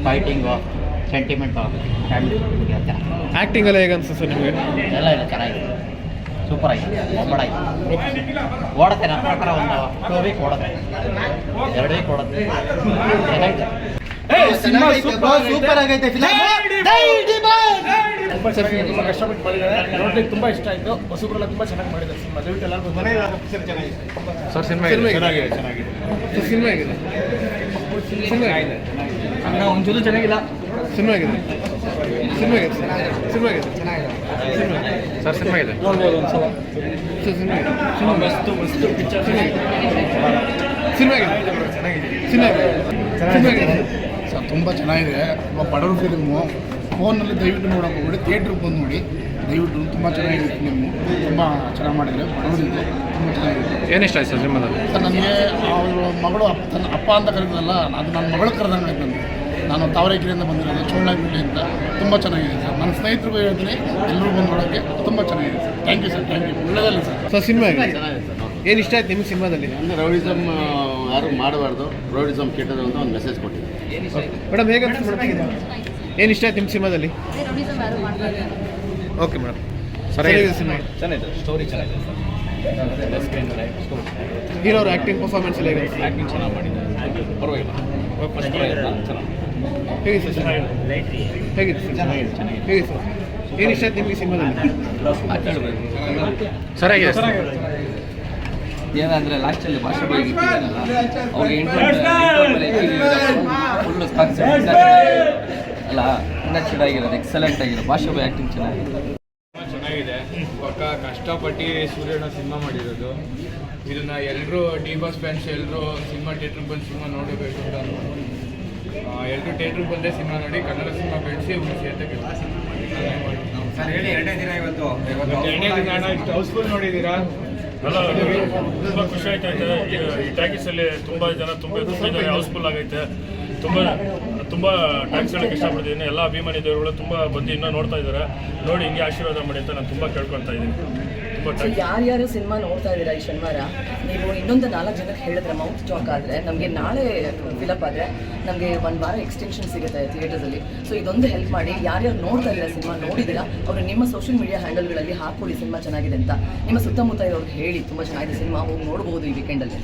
Fighting, sentiment, family. Acting ಎಲ್ಲ ಹೇಗೆ ಅನಿಸ್ತು ಸರ್ ನಿಮಗೆ? ಎಲ್ಲ ಇಲ್ಲ, ಚೆನ್ನಾಗಿದೆ, ಸೂಪರ್ ಆಗಿದೆ, ಬೊಂಬಡಾಯ್ತು. ಓಡುತ್ತೆ ನನ್ನ ಪ್ರಕಾರ ಒಂದು 2 ವೀಕ್ ಓಡುತ್ತೆ, 2 ವೀಕ್ ಓಡುತ್ತೆ. ಚೆನ್ನಾಗಿದೆ, ಸೂಪರ್ ಆಗೈತೆ ಫಿಲಮ್. ತುಂಬ ಕಷ್ಟಪಟ್ಟು ಮಾಡಿದ್ದಾರೆ, ನೋಡ್ಲಿಕ್ಕೆ ತುಂಬ ಇಷ್ಟ ಆಯಿತು. ಹೊಸಬ್ರೆಲ್ಲ ತುಂಬ ಚೆನ್ನಾಗಿ ಮಾಡಿದ್ದಾರೆ ಸಿನಿಮಾ. ದಯವಿಟ್ಟು ಎಲ್ಲರಿಗೂ ಸರ್ ಸಿನಿಮಾ ಚೆನ್ನಾಗಿದೆ. ಸಿನಿಮಾ ಆಗಿದೆ, ಸಿನಿಮಾ ಆಗಿದೆ, ಒಂಚೂರು ಚೆನ್ನಾಗಿಲ್ಲ. ಸಿನಿಮಾ ಆಗಿದೆ, ಸಿನಿಮಾ ಆಗಿದೆ, ಸಿನಿಮಾ ಆಗಿದೆ, ಚೆನ್ನಾಗಿದೆ ಸರ್. ಸಿನಿಮಾ ಇದೆ, ನೋಡ್ಬೋದು ಒಂದು ಸಲ. ಸಿನಿಮಾ ಇದೆ, ಸಿನಿಮಾ ಮಸ್ತು ಪಿಕ್ಚರ್. ಸಿನಿಮಾ ಆಗಿದೆ, ಚೆನ್ನಾಗಿದೆ, ಸಿನಿಮಾ ಚೆನ್ನಾಗಿದೆ ಸರ್. ತುಂಬ ಚೆನ್ನಾಗಿದೆ, ತುಂಬ ಬಡವ್ರ ಫಿಲಿಮು. ಫೋನಲ್ಲಿ ದಯವಿಟ್ಟು ನೋಡೋಕೆ ಹೋಗ್ಬಿಡಿ, ಥಿಯೇಟ್ರಿಗೆ ಬಂದು ನೋಡಿ ದಯವಿಟ್ಟು. ತುಂಬ ಚೆನ್ನಾಗಿದೆ ಫಿಲಿಮು, ತುಂಬ ಚೆನ್ನಾಗಿ ಮಾಡಿದರೆ, ಬಡವರಿಗೆ ತುಂಬ ಚೆನ್ನಾಗಿದೆ. ಏನು ಇಷ್ಟ ಆಯ್ತು ಸರ್ ಸಿನಿಮಾದಲ್ಲಿ? ಸರ್ ನನಗೆ ಅವ್ರ ಮಗಳು ತನ್ನ ಅಪ್ಪ ಅಂತ ಕರೀತದಲ್ಲ, ಅದು ನನ್ನ ಮಗಳು ಕರೆದಂಗೆ ಆಯ್ತಂತೆ. ನಾನು ತಾವರೆಕೆರೆಯಿಂದ ಬಂದಿರೋದು, ಚೋಳಗಿರಿಯಿಂದ. ತುಂಬ ಚೆನ್ನಾಗಿದೆ ಸರ್. ನನ್ನ ಸ್ನೇಹಿತರಿಗೂ ಹೇಳ್ತೀನಿ, ಎಲ್ಲರೂ ಬಂದು ನೋಡೋಕ್ಕೆ ತುಂಬ ಚೆನ್ನಾಗಿದೆ sir. Thank you sir, thank you. ಒಳ್ಳೆಯದಲ್ಲ ಸರ್. ಸರ್ ಸಿನಿಮಾ ಏನು ಇಷ್ಟ ಆಯ್ತು ನಿಮಗೆ ಸಿನಿಮಾದಲ್ಲಿ? ಅಂದರೆ ರೌಡಿಸಮ್ ಯಾರು ಮಾಡಬಾರ್ದು, ರೌಡಿಸಮ್ ಕೆಟ್ಟದು ಅಂತ ಒಂದು ಮೆಸೇಜ್ ಕೊಟ್ಟಿದೆ. ಮೇಡಮ್ ಹೇಗೆ ಏನು ಇಷ್ಟ ಆಯ್ತು ನಿಮ್ಮ ಸಿನಿಮಾದಲ್ಲಿ? ಓಕೆ ಮೇಡಮ್, ಸರಿಯಾಗಿದೆ ಸಿನಿಮಾ. ಚೆನ್ನಾಗಿದೆ, ಸ್ಟೋರಿ ಚೆನ್ನಾಗಿದೆ ಸರ್. ಹೀರೋ ಅವ್ರ ಆ್ಯಕ್ಟಿಂಗ್ ಪರ್ಫಾರ್ಮೆನ್ಸ್ ಎಲ್ಲ ಹೇಗೆ? ಆ್ಯಕ್ಟಿಂಗ್ ಚೆನ್ನಾಗಿ ಮಾಡಿದ್ದಾರೆ, ಪರವಾಗಿಲ್ಲ. ಚೆನ್ನಾಗಿ ಹೇಗೆ ಸರ್? ಹೇಗಿದೆ ಸರ್? ಹೇಗೆ ಸರ್? ಏನು ಇಷ್ಟ ಆಯ್ತು ನಿಮಗೆ ಸಿನಿಮಾದಲ್ಲಿ? ಸರಿಯಾಗಿದೆ ಸರ್. ಏನಂದರೆ ಲಾಸ್ಟಲ್ಲಿ ಭಾಷೆ ಬಗ್ಗೆ ಇಟ್ಟಿದ್ದಾನಲ್ಲ, ಅವ್ರಿಗೆ ಫುಲ್ಲು ಕಾನ್ಸೆಪ್ಟ್ ಅಲ್ಲ, ಇಂಡಸ್ಟ್ರಿ ಆಗಿರೋದು ಎಕ್ಸಲೆಂಟ್ ಆಗಿದೆ. ಭಾಷೆ ಬಗ್ಗೆ ಆ್ಯಕ್ಟಿಂಗ್ ಚೆನ್ನಾಗಿದೆ. ಚೆನ್ನಾಗಿದೆ. ಪಕ್ಕ ಕಷ್ಟಪಟ್ಟು ಸೂರ್ಯಣ್ಣ ಸಿನಿಮಾ ಮಾಡಿರೋದು. ಇದನ್ನು ಎಲ್ಲರೂ ಡಿ ಬಾಸ್ ಫ್ಯಾನ್ಸ್ ಎಲ್ಲರೂ ಸಿನಿಮಾ ಥಿಯೇಟ್ರಿಗೆ ಬಂದು ಸಿನಿಮಾ ನೋಡಬೇಕು ಅಂತ ಎಲ್ಲರೂ ಥಿಯೇಟ್ರಿಗೆ ಬಂದೇ ಸಿನಿಮಾ ನೋಡಿ ಕನ್ನಡ ಸಿನಿಮಾ ಬೆಳೆಸಿ ಉಳಿಸಿ ಅಂತ ಸರ್ ಹೇಳಿ, 2ನೇ ದಿನ ಇವತ್ತು 2ನೇ ದಿನ ಅಣ್ಣ, ಇಷ್ಟು ಹೌಸ್ಫುಲ್ ನೋಡಿದ್ದೀರಾ? ಅಲ್ಲ, ತುಂಬ ಖುಷಿ ಆಯ್ತೈತೆ. ಈ ಟ್ಯಾಗಿಸಲ್ಲಿ ತುಂಬ ಜನ ತುಂಬಿದ್ದಾರೆ, ಹೌಸ್ಫುಲ್ ಆಗೈತೆ. ತುಂಬ ಟ್ಯಾಕ್ಸ್ ಹೇಳೋಕ್ಕೆ ಇಷ್ಟಪಡ್ತೀನಿ. ಎಲ್ಲ ಅಭಿಮಾನಿ ದೇವರುಗಳು ತುಂಬ ಬಂದು ಇನ್ನೂ ನೋಡ್ತಾ ಇದ್ದಾರೆ. ನೋಡಿ ಹಿಂಗೆ ಆಶೀರ್ವಾದ ಮಾಡಿ ಅಂತ ನಾನು ತುಂಬ ಕೇಳ್ಕೊಳ್ತಾ ಇದ್ದೀನಿ. ಯಾರ್ಯಾರು ಸಿನಿಮಾ ನೋಡ್ತಾ ಇದ್ದೀರಾ ಈ ಶನಿವಾರ, ನೀವು ಇನ್ನೊಂದು 4 ಜನಕ್ಕೆ ಹೇಳಿದ್ರೆ ಮೌತ್ ಟಾಕ್ ಆದರೆ ನಮಗೆ ನಾಳೆ ಫಿಲಪ್ ಆದರೆ ನಮಗೆ 1 ವಾರ ಎಕ್ಸ್ಟೆನ್ಷನ್ ಸಿಗುತ್ತೆ ಥಿಯೇಟರ್ಸಲ್ಲಿ. ಸೊ ಇದೊಂದು ಹೆಲ್ಪ್ ಮಾಡಿ. ಯಾರ್ಯಾರು ನೋಡ್ತಾ ಇದ್ದೀರಾ ಸಿನಿಮಾ ನೋಡಿದ್ದೀರಾ ಅವರು ನಿಮ್ಮ ಸೋಷಿಯಲ್ ಮೀಡಿಯಾ ಹ್ಯಾಂಡಲ್ಗಳಲ್ಲಿ ಹಾಕ್ಕೊಳ್ಳಿ ಸಿನಿಮಾ ಚೆನ್ನಾಗಿದೆ ಅಂತ. ನಿಮ್ಮ ಸುತ್ತಮುತ್ತ ಇರೋರಿಗೆ ಹೇಳಿ ತುಂಬ ಚೆನ್ನಾಗಿದೆ ಸಿನಿಮಾ, ಹೋಗಿ ನೋಡ್ಬೋದು ಈ ವೀಕೆಂಡಲ್ಲಿ.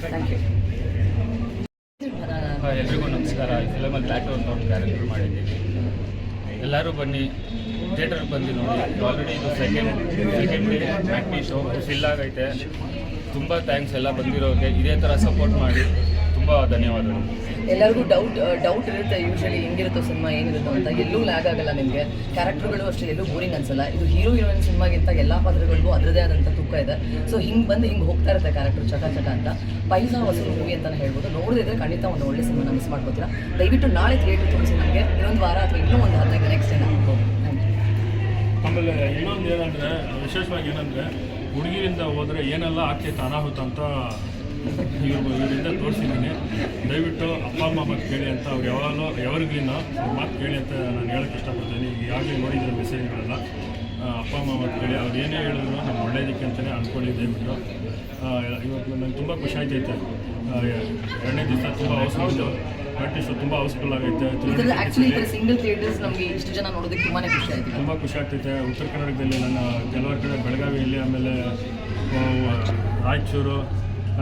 Thank you. ಎಲ್ರಿಗೂ ನಮಸ್ಕಾರ. ಈ ಫಿಲಮಲ್ಲಿ ಬ್ಲ್ಯಾಕ್ ಅವ್ರು ನೋಡಿ ಕ್ಯಾರೆಕ್ಟರ್ ಮಾಡಿದ್ದೀವಿ. ಎಲ್ಲರೂ ಬನ್ನಿ, ಥಿಯೇಟರ್ಗೆ ಬಂದು ನೋಡಿ. ಆಲ್ರೆಡಿ ಇದು second day matinee show fill ಆಗೈತೆ. ತುಂಬ ಥ್ಯಾಂಕ್ಸ್ ಎಲ್ಲ ಬಂದಿರೋರಿಗೆ. ಇದೇ ಥರ ಸಪೋರ್ಟ್ ಮಾಡಿ. ತುಂಬ ಧನ್ಯವಾದಗಳು. ಎಲ್ಲರಿಗೂ ಡೌಟ್ ಇರುತ್ತೆ ಯೂಶಲಿ, ಹೆಂಗಿರುತ್ತೋ ಸಿನಿಮಾ ಏನಿರುತ್ತೋ ಅಂತ. ಎಲ್ಲೂ ಲ್ಯಾಗ್ ಆಗಲ್ಲ ನಿಮಗೆ. ಕ್ಯಾರೆಕ್ಟರ್ಗಳು ಅಷ್ಟೇ ಎಲ್ಲೂ ಬೋರಿಂಗ್ ಅನ್ಸಲ್ಲ. ಇದು ಹೀರೋ ಹೀರೋಯಿನ್ ಸಿನಿಮಾಗಿಂತ ಎಲ್ಲ ಪಾತ್ರಗಳಿಗೂ ಅದರದೇ ಆದಂಥ ತೂಕ ಇದೆ. ಸೊ ಹಿಂಗೆ ಹೋಗ್ತಾ ಇರುತ್ತೆ ಕ್ಯಾರೆಕ್ಟರ್ ಚಕ ಅಂತ. ಪೈಸಾ ವಸೂಲು ಮೂವಿ ಅಂತಲೇ ಹೇಳ್ಬೋದು. ನೋಡಿದ್ರೆ ಖಂಡಿತ ಒಂದು ಒಳ್ಳೆ ಸಿನಿಮಾನ ಮಿಸ್ ಮಾಡ್ಕೋತೀರಾ. ದಯವಿಟ್ಟು ನಾಳೆ ಥಿಯೇಟರ್ ತೋರಿಸಿ ನಮಗೆ. ಇನ್ನೊಂದು ವಾರ ಅಥವಾ ಇನ್ನೂ ಒಂದು 15 ನೆಕ್ಸ್ಟ್ ದಿನ. ಆಮೇಲೆ ಇನ್ನೊಂದು ಏನಂದರೆ, ವಿಶೇಷವಾಗಿ ಏನಂದರೆ, ಹುಡುಗಿರಿಂದ ಹೋದರೆ ಏನೆಲ್ಲ ಆಗ್ತೈತೆ ಅನಾಹುತ ಅಂತ ಇವರಿಂದ ತೋರಿಸಿದ್ದೀನಿ. ದಯವಿಟ್ಟು ಅಪ್ಪ ಅಮ್ಮ ಮಾತು ಕೇಳಿ ಅಂತ ಅವ್ರು ಯಾವಾಗಲಿನ ಮಾತು ಕೇಳಿ ಅಂತ ನಾನು ಹೇಳೋಕ್ಕೆ ಇಷ್ಟಪಡ್ತೀನಿ. ಈಗಾಗಲೇ ನೋಡಿದ್ರೆ ಮೆಸೇಜ್ಗಳೆಲ್ಲ ಅಪ್ಪ ಅಮ್ಮ ಮಾತು ಕೇಳಿ. ಅವ್ರು ಏನೇ ಹೇಳಿದ್ರು ನಾನು ಒಳ್ಳೇದಕ್ಕೆ ಅಂತಲೇ ಅಂದ್ಕೊಳ್ಳಿ ದಯವಿಟ್ಟು. ಇವತ್ತು ನನಗೆ ತುಂಬ ಖುಷಿ ಆಗ್ತೈತೆ. 2ನೇ ದಿವಸ ತುಂಬ ಹೌಸ್ಫುಲ್, ಮ್ಯಾಟ್ನಿ ಶೋ ತುಂಬ ಹೌಸ್ಫುಲ್ ಆಗೈತೆ. ಸಿಂಗಲ್ ಥಿಯೇಟರ್ಸ್ ನಮಗೆ ಇಷ್ಟು ಜನ ನೋಡೋದಕ್ಕೆ ತುಂಬಾ ಖುಷಿ ಆಯ್ತು. ತುಂಬ ಖುಷಿ ಆಗ್ತೈತೆ. ಉತ್ತರ ಕನ್ನಡದಲ್ಲಿ ನನ್ನ ಕೆಲವರ ಕಡೆ ಬೆಳಗಾವಿಯಲ್ಲಿ, ಆಮೇಲೆ ರಾಯಚೂರು,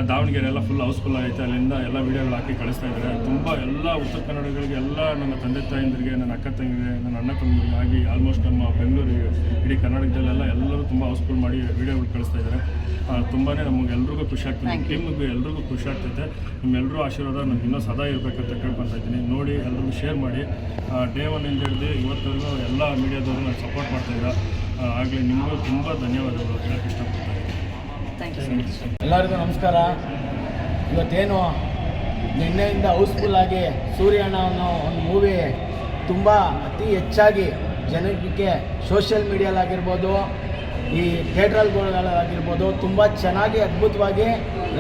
ದಾವಣಗೆರೆ ಎಲ್ಲ ಫುಲ್ ಹೌಸ್ಫುಲ್ ಆಗೈತೆ. ಅಲ್ಲಿಂದ ಎಲ್ಲ ವೀಡಿಯೋಗಳು ಹಾಕಿ ಕಳಿಸ್ತಾ ಇದ್ದಾರೆ. ತುಂಬ ಎಲ್ಲ ಉತ್ತರ ಕನ್ನಡಗಳಿಗೆ, ಎಲ್ಲ ನನ್ನ ತಂದೆ ತಾಯಂದಿರಿಗೆ, ನನ್ನ ಅಕ್ಕ ತಂಗಿಗೆ, ನನ್ನ ಅಣ್ಣ ತಮ್ಮರಿಗೆ ಆಗಿ ಆಲ್ಮೋಸ್ಟ್ ನಮ್ಮ ಬೆಂಗಳೂರಿಗೆ, ಇಡೀ ಕರ್ನಾಟಕದಲ್ಲೆಲ್ಲ ಎಲ್ಲರೂ ತುಂಬ ಹೌಸ್ಫುಲ್ ಮಾಡಿ ವೀಡಿಯೋಗಳು ಕಳಿಸ್ತಾ ಇದ್ದಾರೆ. ತುಂಬಾ ನಮಗೆ ಎಲ್ರಿಗೂ ಖುಷಿ ಆಗ್ತದೆ. ಟೀಮಿಗೂ ಎಲ್ರಿಗೂ ಖುಷಿ ಆಗ್ತೈತೆ. ನಿಮ್ಮೆಲ್ಲರೂ ಆಶೀರ್ವಾದ ನನಗೆ ಇನ್ನೂ ಸದಾ ಇರಬೇಕಂತ ಕೇಳ್ಕೊತಾ ಇದ್ದೀನಿ. ನೋಡಿ ಎಲ್ಲರಿಗೂ ಶೇರ್ ಮಾಡಿ. ಡೇ 1 ಇಂದ ಹಿಡಿದು ಇವತ್ತರೆಗೂ ಎಲ್ಲ ಮೀಡಿಯಾದವರು ನಾನು ಸಪೋರ್ಟ್ ಮಾಡ್ತಾಯಿದ್ದೀರಾ. ಆಗಲಿ ನಿಮಗೂ ತುಂಬ ಧನ್ಯವಾದಗಳು ಹೇಳೋಕ್ಕೆ ಇಷ್ಟಪಡ್ತೀನಿ. ಎಲ್ಲರಿಗೂ ನಮಸ್ಕಾರ. ಇವತ್ತೇನು ನಿನ್ನೆಯಿಂದ ಹೌಸ್ಫುಲ್ ಆಗಿ ಸೂರ್ಯಣ್ಣ ಅನ್ನೋ ಒಂದು ಮೂವಿ ತುಂಬ ಅತಿ ಹೆಚ್ಚಾಗಿ ಜನಕ್ಕೆ ಸೋಷಿಯಲ್ ಮೀಡಿಯಾಲಾಗಿರ್ಬೋದು, ಈ ಥಿಯೇಟ್ರಲ್ಗಳಾಗಿರ್ಬೋದು ತುಂಬ ಚೆನ್ನಾಗಿ ಅದ್ಭುತವಾಗಿ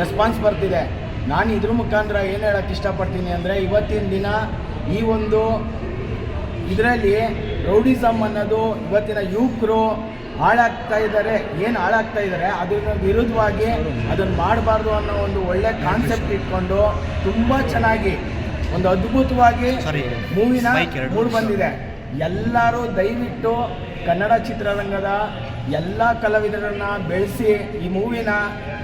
ರೆಸ್ಪಾನ್ಸ್ ಬರ್ತಿದೆ. ನಾನು ಇದ್ರ ಮುಖಾಂತರ ಏನು ಹೇಳೋಕ್ಕೆ ಇಷ್ಟಪಡ್ತೀನಿ ಅಂದರೆ, ಇವತ್ತಿನ ದಿನ ಈ ಒಂದು ಇದರಲ್ಲಿ ರೌಡಿಸಮ್ ಅನ್ನೋದು ಇವತ್ತಿನ ಯುವಕರು ಹಾಳಾಗ್ತಾ ಇದ್ದಾರೆ. ಅದರ ವಿರುದ್ಧವಾಗಿ ಅದನ್ನು ಮಾಡಬಾರ್ದು ಅನ್ನೋ ಒಂದು ಒಳ್ಳೆ ಕಾನ್ಸೆಪ್ಟ್ ಇಟ್ಕೊಂಡು ತುಂಬ ಚೆನ್ನಾಗಿ ಒಂದು ಅದ್ಭುತವಾಗಿ ಸರಿ. ಮೂವಿನ ಬೈಕ್ ಎರಡು ಮೂಡ್ ಬಂದಿದೆ. ಎಲ್ಲರೂ ದಯವಿಟ್ಟು ಕನ್ನಡ ಚಿತ್ರರಂಗದ ಎಲ್ಲ ಕಲಾವಿದರನ್ನು ಬೆಳೆಸಿ ಈ ಮೂವಿನ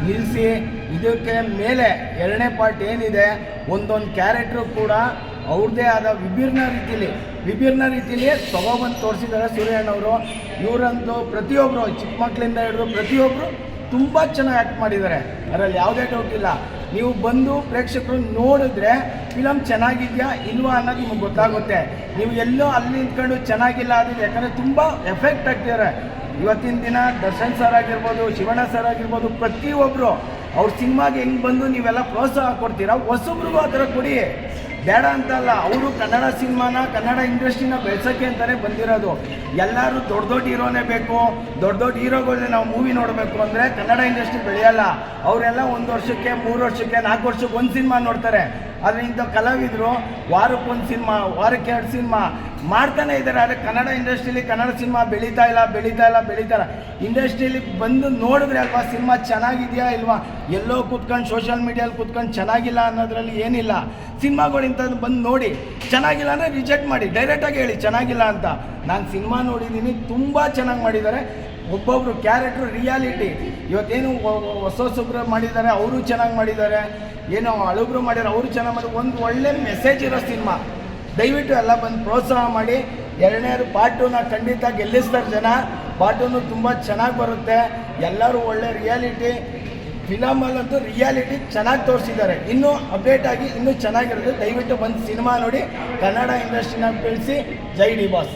ನಿಲ್ಲಿಸಿ, ಇದಕ್ಕೆ ಮೇಲೆ ಎರಡನೇ ಪಾರ್ಟ್ ಏನಿದೆ ಒಂದೊಂದು ಕ್ಯಾರೆಕ್ಟ್ರು ಕೂಡ ಅವ್ರದ್ದೇ ಆದ ವಿಭಿನ್ನ ರೀತಿಲಿ ತೊಗೊಬಂದು ತೋರಿಸಿದ್ದಾರೆ ಸೂರ್ಯಣ್ಣವರು. ಇವರಂತೂ ಪ್ರತಿಯೊಬ್ಬರು ಚಿಕ್ಕ ಮಕ್ಕಳಿಂದ ಹಿಡಿದು ಪ್ರತಿಯೊಬ್ಬರು ತುಂಬ ಚೆನ್ನಾಗಿ ಆ್ಯಕ್ಟ್ ಮಾಡಿದ್ದಾರೆ, ಅದರಲ್ಲಿ ಯಾವುದೇ ಡೌಟ್ ಇಲ್ಲ. ನೀವು ಬಂದು ಪ್ರೇಕ್ಷಕರು ನೋಡಿದ್ರೆ ಫಿಲಮ್ ಚೆನ್ನಾಗಿದೆಯಾ ಇಲ್ವಾ ಅನ್ನೋದು ನಿಮಗೆ ಗೊತ್ತಾಗುತ್ತೆ. ನೀವು ಎಲ್ಲೋ ಅಲ್ಲಿ ನಿಂತ್ಕೊಂಡು ಚೆನ್ನಾಗಿಲ್ಲ ಅದು, ಯಾಕಂದರೆ ತುಂಬ ಎಫೆಕ್ಟ್ ಆಗ್ತಿದ್ದಾರೆ. ಇವತ್ತಿನ ದಿನ ದರ್ಶನ್ ಸರ್ ಆಗಿರ್ಬೋದು, ಶಿವಣ್ಣ ಸರ್ ಆಗಿರ್ಬೋದು, ಪ್ರತಿಯೊಬ್ಬರು ಅವ್ರ ಸಿನಿಮಾಗೆ ಹೆಂಗೆ ಬಂದು ನೀವೆಲ್ಲ ಪ್ರೋತ್ಸಾಹ ಕೊಡ್ತೀರಾ, ಹೊಸಬ್ರಿಗೂ ಆ ಥರ ಕೊಡಿ, ಬೇಡ ಅಂತಲ್ಲ. ಅವರು ಕನ್ನಡ ಸಿನಿಮಾನ ಕನ್ನಡ ಇಂಡಸ್ಟ್ರಿನ ಬೆಳೆಸೋಕ್ಕೆ ಅಂತಲೇ ಬಂದಿರೋದು. ಎಲ್ಲರೂ ದೊಡ್ಡ ಹೀರೋನೇ ಬೇಕು, ದೊಡ್ಡ ಹೀರೋಗಳನ್ನ ನಾವು ಮೂವಿ ನೋಡಬೇಕು ಅಂದರೆ ಕನ್ನಡ ಇಂಡಸ್ಟ್ರಿ ಬೆಳೆಯಲ್ಲ. ಅವರೆಲ್ಲ 1 ವರ್ಷಕ್ಕೆ 3 ವರ್ಷಕ್ಕೆ 4 ವರ್ಷಕ್ಕೆ ಒಂದು ಸಿನಿಮಾ ನೋಡ್ತಾರೆ. ಆದರೆ ಇಂಥ ಕಲಾವಿದರು ವಾರಕ್ಕೊಂದು ಸಿನಿಮಾ, ವಾರಕ್ಕೆ 2 ಸಿನಿಮಾ ಮಾಡ್ತಾನೆ ಇದ್ದಾರೆ. ಆದರೆ ಕನ್ನಡ ಇಂಡಸ್ಟ್ರಿಲಿ ಕನ್ನಡ ಸಿನಿಮಾ ಬೆಳೀತಾ ಇಲ್ಲ. ಇಂಡಸ್ಟ್ರಿಯಲ್ಲಿ ಬಂದು ನೋಡಿದ್ರೆ ಅಲ್ವಾ ಸಿನಿಮಾ ಚೆನ್ನಾಗಿದೆಯಾ ಇಲ್ವಾ. ಎಲ್ಲೋ ಕೂತ್ಕೊಂಡು ಸೋಷಿಯಲ್ ಮೀಡಿಯಲ್ಲಿ ಕೂತ್ಕೊಂಡು ಚೆನ್ನಾಗಿಲ್ಲ ಅನ್ನೋದ್ರಲ್ಲಿ ಏನಿಲ್ಲ. ಸಿನಿಮಾಗಳು ಇಂಥದ್ದು ಬಂದು ನೋಡಿ, ಚೆನ್ನಾಗಿಲ್ಲ ಅಂದರೆ ರಿಜೆಕ್ಟ್ ಮಾಡಿ, ಡೈರೆಕ್ಟಾಗಿ ಹೇಳಿ ಚೆನ್ನಾಗಿಲ್ಲ ಅಂತ. ನಾನು ಸಿನಿಮಾ ನೋಡಿದ್ದೀನಿ, ತುಂಬ ಚೆನ್ನಾಗಿ ಮಾಡಿದ್ದಾರೆ. ಒಬ್ಬೊಬ್ಬರು ಕ್ಯಾರೆಕ್ಟ್ರು ರಿಯಾಲಿಟಿ, ಇವತ್ತೇನು ಹೊಸೊಬ್ರು ಮಾಡಿದ್ದಾರೆ ಅವರು ಚೆನ್ನಾಗಿ ಮಾಡಿದ್ದಾರೆ, ಏನೋ ಹಳುಬ್ರು ಮಾಡಿದ್ದಾರೆ ಅವರು ಚೆನ್ನಾಗಿ ಮಾಡಿ, ಒಂದು ಒಳ್ಳೆ ಮೆಸೇಜ್ ಇರೋ ಸಿನಿಮಾ. ದಯವಿಟ್ಟು ಎಲ್ಲ ಬಂದು ಪ್ರೋತ್ಸಾಹ ಮಾಡಿ. ಎರಡನೇದು ಪಾರ್ಟ್ 2ನ ಖಂಡಿತ ಗೆಲ್ಲಿಸ್ತಾರೆ ಜನ. ಪಾರ್ಟ್ 2 ತುಂಬ ಚೆನ್ನಾಗಿ ಬರುತ್ತೆ. ಎಲ್ಲರೂ ಒಳ್ಳೆ ರಿಯಾಲಿಟಿ ಫಿಲಮಲ್ಲಂತೂ ರಿಯಾಲಿಟಿ ಚೆನ್ನಾಗಿ ತೋರಿಸಿದ್ದಾರೆ. ಇನ್ನೂ ಅಪ್ಡೇಟ್ ಆಗಿ ಇನ್ನೂ ಚೆನ್ನಾಗಿರುತ್ತೆ. ದಯವಿಟ್ಟು ಬಂದು ಸಿನಿಮಾ ನೋಡಿ, ಕನ್ನಡ ಇಂಡಸ್ಟ್ರಿನ ಬೆಳೆಸಿ. ಜೈ ಡಿ ಬಾಸ್.